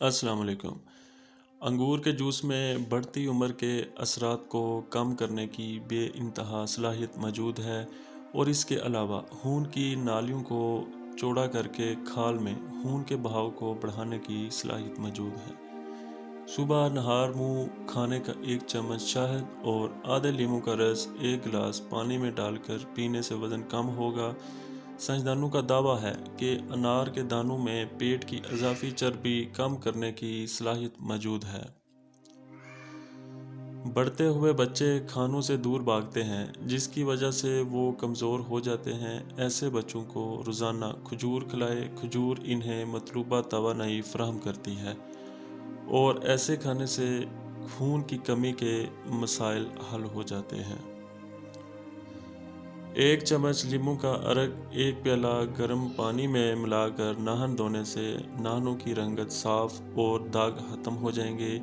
السلام علیکم۔ انگور کے جوس میں بڑھتی عمر کے اثرات کو کم کرنے کی بے انتہا صلاحیت موجود ہے، اور اس کے علاوہ خون کی نالیوں کو چوڑا کر کے کھال میں خون کے بہاؤ کو بڑھانے کی صلاحیت موجود ہے۔ صبح نہار منہ کھانے کا 1 چمچ شہد اور آدھے لیموں کا رس 1 گلاس پانی میں ڈال کر پینے سے وزن کم ہوگا۔ سائنسدانوں کا دعویٰ ہے کہ انار کے دانوں میں پیٹ کی اضافی چربی کم کرنے کی صلاحیت موجود ہے۔ بڑھتے ہوئے بچے کھانوں سے دور بھاگتے ہیں، جس کی وجہ سے وہ کمزور ہو جاتے ہیں۔ ایسے بچوں کو روزانہ کھجور کھلائیں۔ کھجور انہیں مطلوبہ توانائی فراہم کرتی ہے، اور ایسے کھانے سے خون کی کمی کے مسائل حل ہو جاتے ہیں۔ 1 چمچ لیموں کا عرق 1 پیالہ گرم پانی میں ملا کر نہان دھونے سے ناخنوں کی رنگت صاف اور داغ ختم ہو جائیں گے۔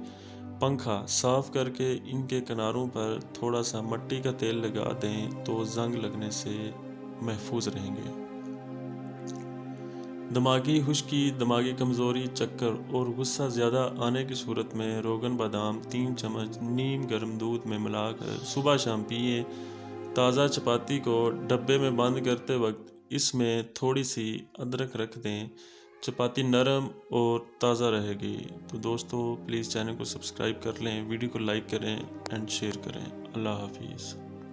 پنکھا صاف کر کے ان کے کناروں پر تھوڑا سا مٹی کا تیل لگا دیں تو زنگ لگنے سے محفوظ رہیں گے۔ دماغی خشکی، دماغی کمزوری، چکر اور غصہ زیادہ آنے کی صورت میں روغن بادام 3 چمچ نیم گرم دودھ میں ملا کر صبح شام پئیں۔ تازہ چپاتی کو ڈبے میں بند کرتے وقت اس میں تھوڑی سی ادرک رکھ دیں۔ چپاتی نرم اور تازہ رہے گی۔ تو دوستو، پلیز چینل کو سبسکرائب کر لیں، ویڈیو کو لائک کریں اینڈ شیئر کریں۔ اللہ حافظ۔